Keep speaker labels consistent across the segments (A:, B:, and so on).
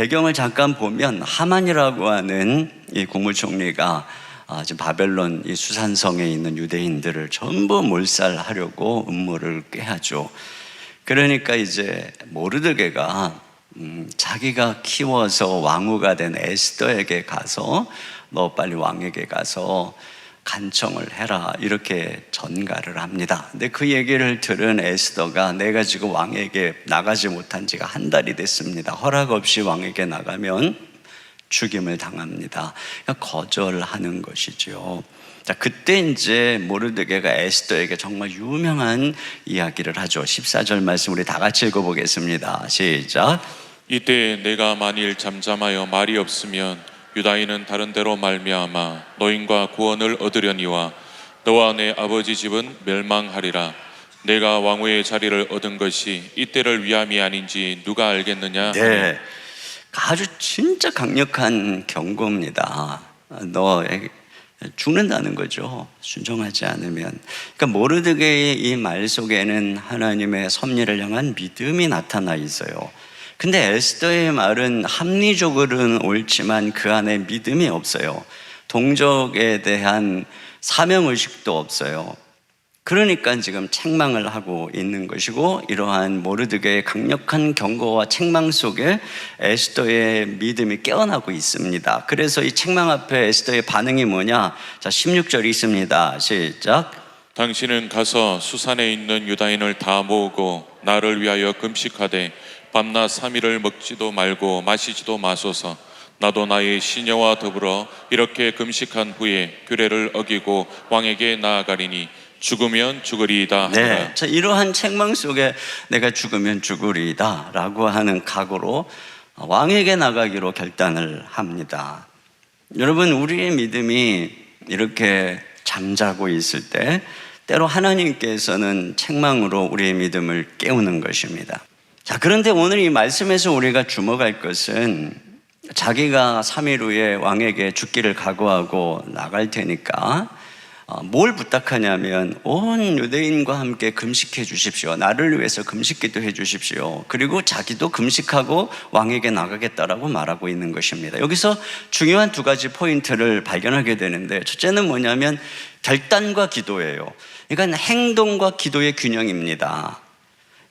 A: 배경을 잠깐 보면 하만이라고 하는 이 국무총리가 지금 바벨론 이 수산성에 있는 유대인들을 전부 몰살하려고 음모를 꾀하죠. 그러니까 이제 모르드게가 자기가 키워서 왕후가 된 에스더에게 가서 너 빨리 왕에게 가서 간청을 해라 이렇게 전가를 합니다. 근데 그 얘기를 들은 에스더가 내가 지금 왕에게 나가지 못한 지가 한 달이 됐습니다. 허락 없이 왕에게 나가면 죽임을 당합니다. 그러니까 거절하는 것이죠. 자, 그때 이제 모르드게가 에스더에게 정말 유명한 이야기를 하죠. 14절 말씀 우리 다 같이 읽어보겠습니다. 시작.
B: 이때 내가 만일 잠잠하여 말이 없으면 유다인은 다른 데로 말미암아 노인과 구원을 얻으려니와 너와 내 아버지 집은 멸망하리라. 내가 왕후의 자리를 얻은 것이 이때를 위함이 아닌지 누가 알겠느냐?
A: 네, 아주 진짜 강력한 경고입니다. 너 죽는다는 거죠. 순종하지 않으면. 그러니까 모르드게의 이 말 속에는 하나님의 섭리를 향한 믿음이 나타나 있어요. 근데 에스더의 말은 합리적으로는 옳지만 그 안에 믿음이 없어요. 동족에 대한 사명의식도 없어요. 그러니까 지금 책망을 하고 있는 것이고, 이러한 모르드게의 강력한 경고와 책망 속에 에스더의 믿음이 깨어나고 있습니다. 그래서 이 책망 앞에 에스더의 반응이 뭐냐? 자, 16절이 있습니다. 시작.
B: 당신은 가서 수산에 있는 유다인을 다 모으고 나를 위하여 금식하되 밤낮 3일을 먹지도 말고 마시지도 마소서. 나도 나의 시녀와 더불어 이렇게 금식한 후에 규례를 어기고 왕에게 나아가리니 죽으면 죽으리이다.
A: 네, 자, 이러한 책망 속에 내가 죽으면 죽으리이다 라고 하는 각오로 왕에게 나가기로 결단을 합니다. 여러분, 우리의 믿음이 이렇게 잠자고 있을 때 때로 하나님께서는 책망으로 우리의 믿음을 깨우는 것입니다. 자, 그런데 오늘 이 말씀에서 우리가 주목할 것은 자기가 3일 후에 왕에게 죽기를 각오하고 나갈 테니까 뭘 부탁하냐면 온 유대인과 함께 금식해 주십시오. 나를 위해서 금식기도 해 주십시오. 그리고 자기도 금식하고 왕에게 나가겠다라고 말하고 있는 것입니다. 여기서 중요한 두 가지 포인트를 발견하게 되는데, 첫째는 뭐냐면 결단과 기도예요. 그러니까 행동과 기도의 균형입니다.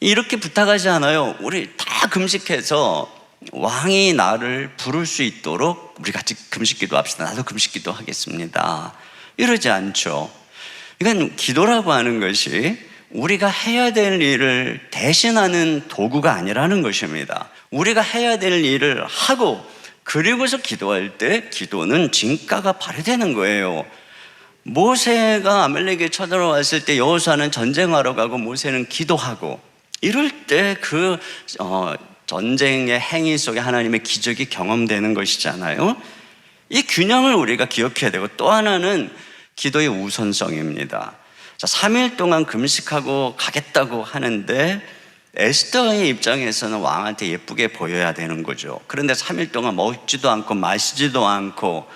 A: 이렇게 부탁하지 않아요. 우리 다 금식해서 왕이 나를 부를 수 있도록 우리 같이 금식기도 합시다. 나도 금식기도 하겠습니다. 이러지 않죠. 그러니까 기도라고 하는 것이 우리가 해야 될 일을 대신하는 도구가 아니라는 것입니다. 우리가 해야 될 일을 하고 그리고서 기도할 때 기도는 진가가 발휘되는 거예요. 모세가 아말렉에 쳐들어왔을 때 여호수아는 전쟁하러 가고 모세는 기도하고, 이럴 때 그 전쟁의 행위 속에 하나님의 기적이 경험되는 것이잖아요. 이 균형을 우리가 기억해야 되고, 또 하나는 기도의 우선성입니다. 자, 3일 동안 금식하고 가겠다고 하는데 에스더의 입장에서는 왕한테 예쁘게 보여야 되는 거죠. 그런데 3일 동안 먹지도 않고 마시지도 않고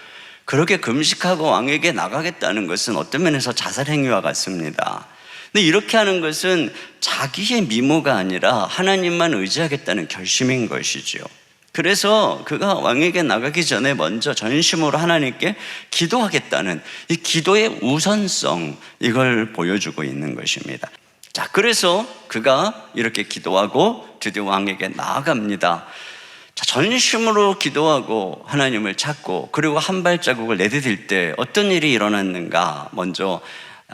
A: 그렇게 금식하고 왕에게 나가겠다는 것은 어떤 면에서 자살행위와 같습니다. 근데 이렇게 하는 것은 자기의 미모가 아니라 하나님만 의지하겠다는 결심인 것이죠. 그래서 그가 왕에게 나가기 전에 먼저 전심으로 하나님께 기도하겠다는 이 기도의 우선성, 이걸 보여주고 있는 것입니다. 자, 그래서 그가 이렇게 기도하고 드디어 왕에게 나아갑니다. 자, 전심으로 기도하고 하나님을 찾고 그리고 한 발자국을 내디딜 때 어떤 일이 일어났는가? 먼저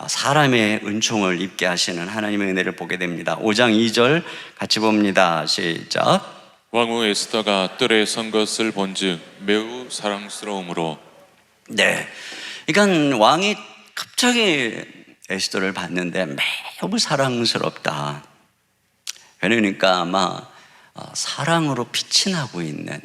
A: 사람의 은총을 입게 하시는 하나님의 은혜를 보게 됩니다. 5장 2절 같이 봅니다. 시작.
B: 왕후 에스더가 뜰에 선 것을 본즉 매우 사랑스러움으로.
A: 네, 그러니까 왕이 갑자기 에스더를 봤는데 매우 사랑스럽다. 그러니까 아마 사랑으로 빛이 나고 있는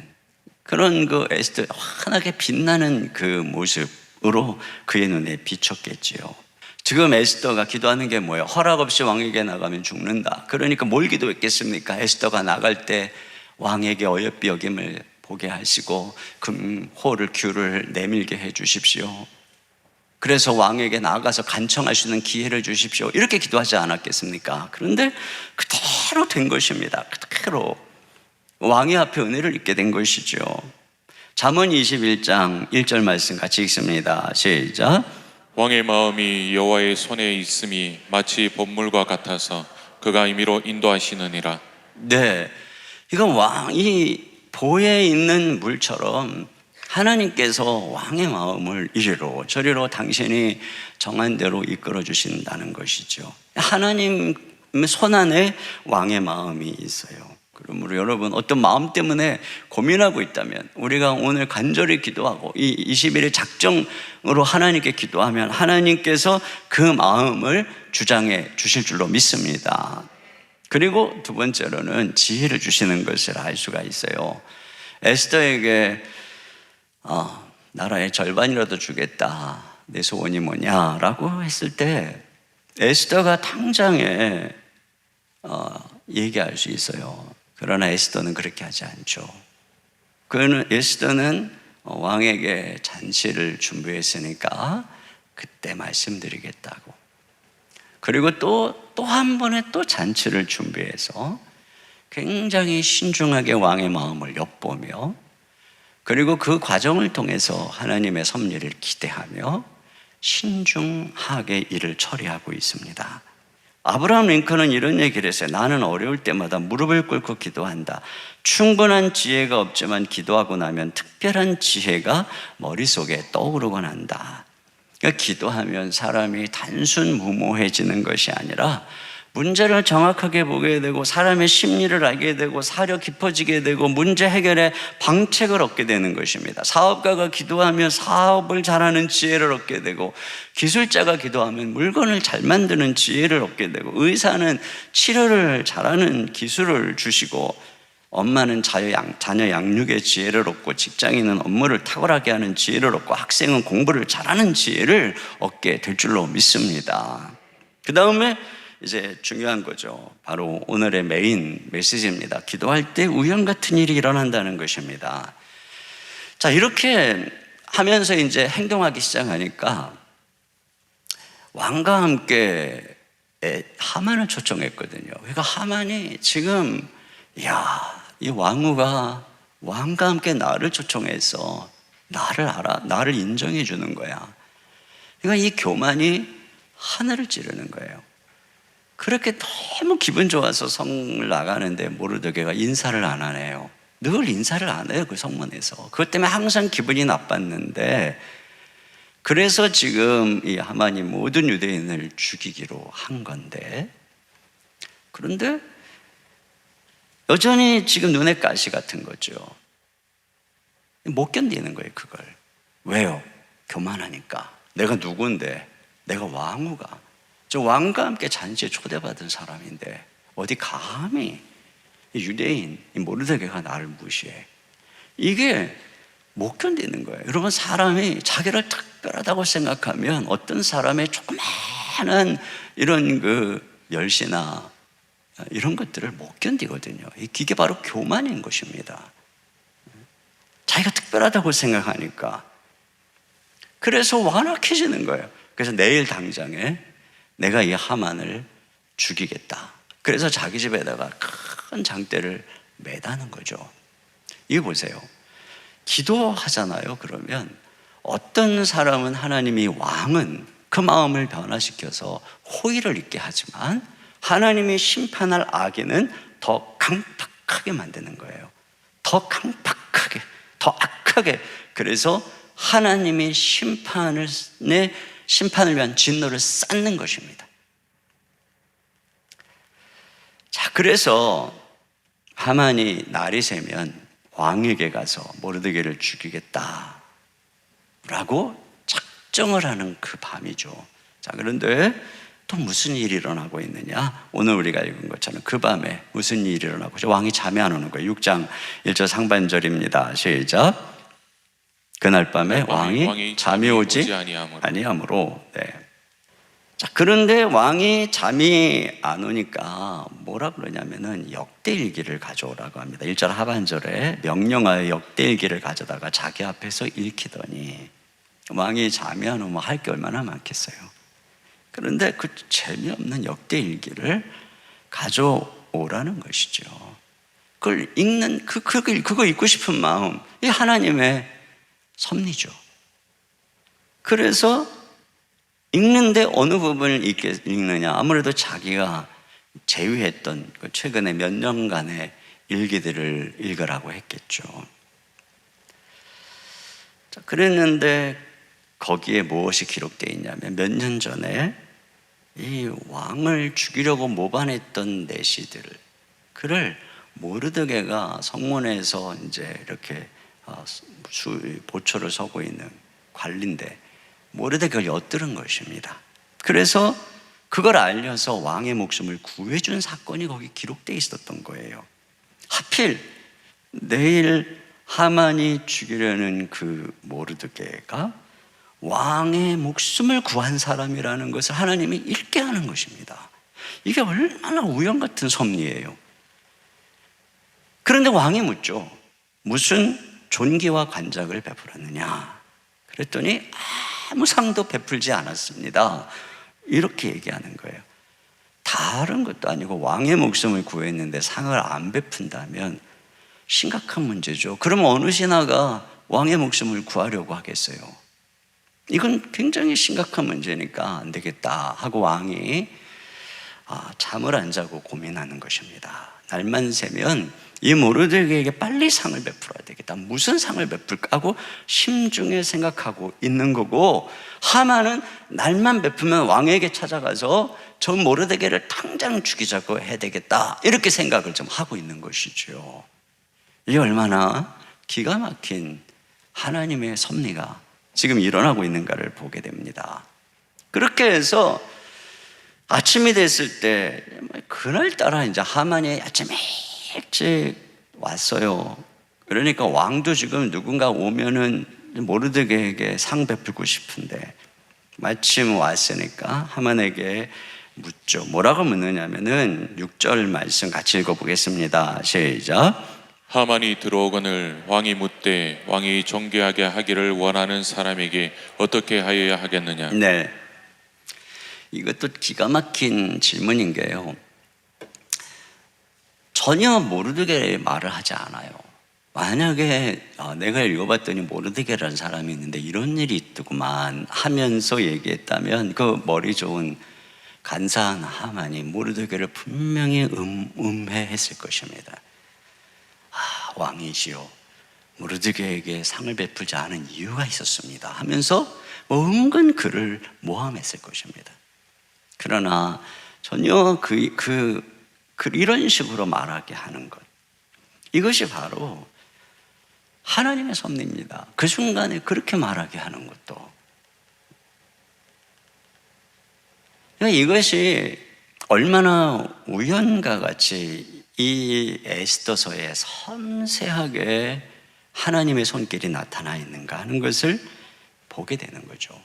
A: 그런 그 에스더 환하게 빛나는 그 모습으로 그의 눈에 비쳤겠지요. 지금 에스더가 기도하는 게 뭐예요? 허락 없이 왕에게 나가면 죽는다. 그러니까 뭘 기도했겠습니까? 에스더가 나갈 때 왕에게 어여삐 여김을 보게 하시고 금호를 귤을 내밀게 해 주십시오. 그래서 왕에게 나아가서 간청할 수 있는 기회를 주십시오. 이렇게 기도하지 않았겠습니까? 그런데 그대로 된 것입니다. 그대로. 왕의 앞에 은혜를 입게 된 것이죠. 잠언 21장 1절 말씀 같이 읽습니다. 시작.
B: 왕의 마음이 여호와의 손에 있음이 마치 법물과 같아서 그가 임의로 인도하시느니라.
A: 네, 이건 왕이 보에 있는 물처럼 하나님께서 왕의 마음을 이리로 저리로 당신이 정한 대로 이끌어 주신다는 것이죠. 하나님 손 안에 왕의 마음이 있어요. 그러므로 여러분, 어떤 마음 때문에 고민하고 있다면 우리가 오늘 간절히 기도하고 이 21일 작정으로 하나님께 기도하면 하나님께서 그 마음을 주장해 주실 줄로 믿습니다. 그리고 두 번째로는 지혜를 주시는 것을 알 수가 있어요. 에스더에게 나라의 절반이라도 주겠다, 내 소원이 뭐냐라고 했을 때 에스더가 당장에 얘기할 수 있어요. 그러나 에스더는 그렇게 하지 않죠. 에스더는 왕에게 잔치를 준비했으니까 그때 말씀드리겠다고. 그리고 또 한 번에 또 잔치를 준비해서 굉장히 신중하게 왕의 마음을 엿보며, 그리고 그 과정을 통해서 하나님의 섭리를 기대하며 신중하게 일을 처리하고 있습니다. 아브라함 링컨은 이런 얘기를 했어요. 나는 어려울 때마다 무릎을 꿇고 기도한다. 충분한 지혜가 없지만 기도하고 나면 특별한 지혜가 머릿속에 떠오르곤 한다. 그러니까 기도하면 사람이 단순 무모해지는 것이 아니라 문제를 정확하게 보게 되고 사람의 심리를 알게 되고 사려 깊어지게 되고 문제 해결에 방책을 얻게 되는 것입니다. 사업가가 기도하면 사업을 잘하는 지혜를 얻게 되고, 기술자가 기도하면 물건을 잘 만드는 지혜를 얻게 되고, 의사는 치료를 잘하는 기술을 주시고, 엄마는 자녀 양육의 지혜를 얻고, 직장인은 업무를 탁월하게 하는 지혜를 얻고, 학생은 공부를 잘하는 지혜를 얻게 될 줄로 믿습니다. 그 다음에 이제 중요한 거죠. 바로 오늘의 메인 메시지입니다. 기도할 때 우연 같은 일이 일어난다는 것입니다. 자, 이렇게 하면서 이제 행동하기 시작하니까 왕과 함께 하만을 초청했거든요. 그러니까 하만이 지금 이 왕후가 왕과 함께 나를 초청해서 나를 인정해 주는 거야. 그러니까 이 교만이 하늘을 찌르는 거예요. 그렇게 너무 기분 좋아서 성을 나가는데 모르드게가 인사를 안 하네요. 늘 인사를 안 해요, 그 성문에서. 그것 때문에 항상 기분이 나빴는데, 그래서 지금 이 하만이 모든 유대인을 죽이기로 한 건데, 그런데 여전히 지금 눈에 가시 같은 거죠. 못 견디는 거예요, 그걸. 왜요? 교만하니까. 내가 누군데, 내가 왕후가, 저 왕과 함께 잔치에 초대받은 사람인데 어디 감히 유대인 이 모르드게가 나를 무시해. 이게 못 견디는 거예요. 여러분, 사람이 자기를 특별하다고 생각하면 어떤 사람의 조그마한 이런 그 열시나 이런 것들을 못 견디거든요. 이게 바로 교만인 것입니다. 자기가 특별하다고 생각하니까. 그래서 완악해지는 거예요. 그래서 내일 당장에 내가 이 하만을 죽이겠다. 그래서 자기 집에다가 큰 장대를 매다는 거죠. 이거 보세요. 기도하잖아요. 그러면 어떤 사람은 하나님이 왕은 그 마음을 변화시켜서 호의를 있게 하지만 하나님이 심판할 악인은 더 강팍하게 만드는 거예요. 더 강팍하게, 더 악하게. 그래서 하나님이 심판을 위한 진노를 쌓는 것입니다. 자, 그래서 하만이 날이 새면 왕에게 가서 모르드게를 죽이겠다라고 작정을 하는 그 밤이죠. 자, 그런데 또 무슨 일이 일어나고 있느냐? 오늘 우리가 읽은 것처럼 그 밤에 무슨 일이 일어나고 있죠? 왕이 잠이 안 오는 거예요. 6장 1절 상반절입니다. 시작. 그날 밤에 왕이 잠이 오지 아니하므로. 네. 자, 그런데 왕이 잠이 안 오니까 뭐라 그러냐면은 역대일기를 가져오라고 합니다. 1절 하반절에 명령하여 역대일기를 가져다가 자기 앞에서 읽히더니, 왕이 잠이 안 오면 할 게 얼마나 많겠어요. 그런데 그 재미없는 역대일기를 가져오라는 것이죠. 그걸 읽는 그거 읽고 싶은 마음, 이 하나님의 섭리죠. 그래서 읽는데 어느 부분을 읽느냐? 아무래도 자기가 제휴했던 그 최근에 몇 년간의 일기들을 읽으라고 했겠죠. 자, 그랬는데 거기에 무엇이 기록되어 있냐면 몇 년 전에 이 왕을 죽이려고 모반했던 내시들, 그를 모르드게가 성문에서 이제 이렇게 보초를 서고 있는 관리인데 모르드게를 엿들은 것입니다. 그래서 그걸 알려서 왕의 목숨을 구해준 사건이 거기 기록되어 있었던 거예요. 하필 내일 하만이 죽이려는 그 모르드게가 왕의 목숨을 구한 사람이라는 것을 하나님이 읽게 하는 것입니다. 이게 얼마나 우연 같은 섭리예요. 그런데 왕이 묻죠. 무슨 존귀와 관작을 베풀었느냐? 그랬더니 아무 상도 베풀지 않았습니다. 이렇게 얘기하는 거예요. 다른 것도 아니고 왕의 목숨을 구했는데 상을 안 베푼다면 심각한 문제죠. 그러면 어느 신하가 왕의 목숨을 구하려고 하겠어요? 이건 굉장히 심각한 문제니까 안 되겠다 하고 왕이 잠을 안 자고 고민하는 것입니다. 날만 새면 이 모르드게에게 빨리 상을 베풀어야 되겠다. 무슨 상을 베풀까 하고 심중에 생각하고 있는 거고, 하만은 날만 베풀면 왕에게 찾아가서 저 모르드게를 당장 죽이자고 해야 되겠다, 이렇게 생각을 좀 하고 있는 것이죠. 이게 얼마나 기가 막힌 하나님의 섭리가 지금 일어나고 있는가를 보게 됩니다. 그렇게 해서 아침이 됐을 때 그날따라 이제 하만이 아침에 일찍 왔어요. 그러니까 왕도 지금 누군가 오면은 모르드게에게 상 베풀고 싶은데 마침 왔으니까 하만에게 묻죠. 뭐라고 묻느냐면은 6절 말씀 같이 읽어보겠습니다. 시작.
B: 하만이 들어오거늘 왕이 묻되 왕이 존귀하게 하기를 원하는 사람에게 어떻게 하여야 하겠느냐?
A: 네, 이것도 기가 막힌 질문인 게요, 전혀 모르드게 말을 하지 않아요. 만약에 내가 읽어봤더니 모르드게라는 사람이 있는데 이런 일이 있더구만 하면서 얘기했다면 그 머리 좋은 간사한 하만이 모르드게를 분명히 음해했을 것입니다. 왕이시여, 모르드게에게 상을 베풀지 않은 이유가 있었습니다 하면서 은근 그를 모함했을 것입니다. 그러나 전혀 이런 식으로 말하게 하는 것, 이것이 바로 하나님의 섭리입니다. 그 순간에 그렇게 말하게 하는 것도. 그러니까 이것이 얼마나 우연과 같이 이 에스더서에 섬세하게 하나님의 손길이 나타나 있는가 하는 것을 보게 되는 거죠.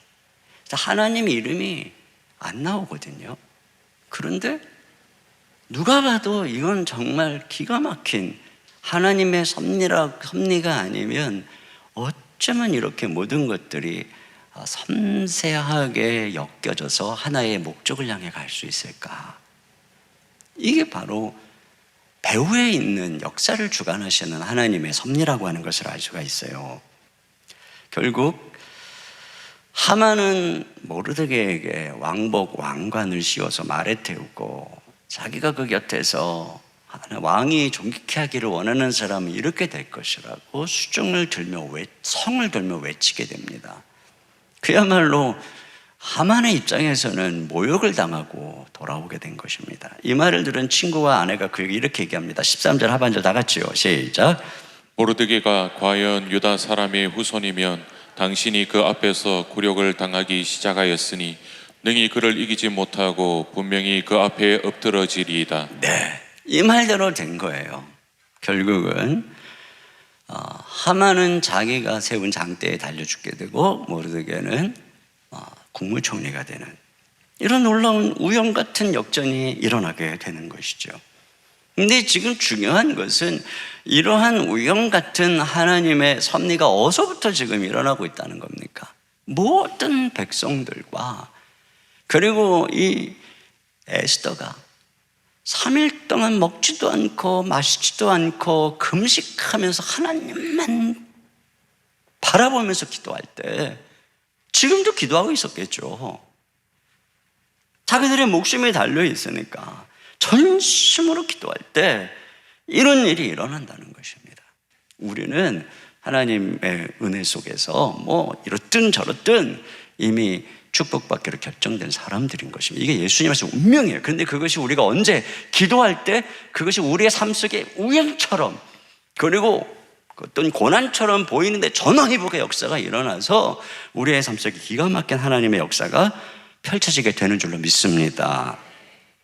A: 하나님 이름이 안 나오거든요. 그런데 누가 봐도 이건 정말 기가 막힌 하나님의 섭리가 아니면 어쩌면 이렇게 모든 것들이 섬세하게 엮여져서 하나의 목적을 향해 갈 수 있을까? 이게 바로 배후에 있는 역사를 주관하시는 하나님의 섭리라고 하는 것을 알 수가 있어요. 결국 하만은 모르드게에게 왕복 왕관을 씌워서 말에 태우고 자기가 그 곁에서 왕이 존귀케 하기를 원하는 사람은 이렇게 될 것이라고 수종을 들며 성을 들며 외치게 됩니다. 그야말로 하만의 입장에서는 모욕을 당하고 돌아오게 된 것입니다. 이 말을 들은 친구와 아내가 그에게 이렇게 얘기합니다. 13절 하반절 다 같이요. 시작.
B: 모르드게가 과연 유다 사람의 후손이면 당신이 그 앞에서 굴욕을 당하기 시작하였으니 능히 그를 이기지 못하고 분명히 그 앞에 엎드러지리이다.
A: 네, 이 말대로 된 거예요. 결국은 하만은 자기가 세운 장대에 달려 죽게 되고 모르드게는 국무총리가 되는 이런 놀라운 우연 같은 역전이 일어나게 되는 것이죠. 근데 지금 중요한 것은 이러한 우연 같은 하나님의 섭리가 어디서부터 지금 일어나고 있다는 겁니까? 모든 백성들과 그리고 이 에스더가 3일 동안 먹지도 않고 마시지도 않고 금식하면서 하나님만 바라보면서 기도할 때 지금도 기도하고 있었겠죠. 자기들의 목숨이 달려 있으니까 전심으로 기도할 때 이런 일이 일어난다는 것입니다. 우리는 하나님의 은혜 속에서 뭐 이렇든 저렇든 이미 축복받기로 결정된 사람들인 것입니다. 이게 예수님의 운명이에요. 그런데 그것이 우리가 언제 기도할 때 그것이 우리의 삶 속에 우연처럼 그리고 어떤 고난처럼 보이는데 전화위복의 역사가 일어나서 우리의 삶 속에 기가 막힌 하나님의 역사가 펼쳐지게 되는 줄로 믿습니다.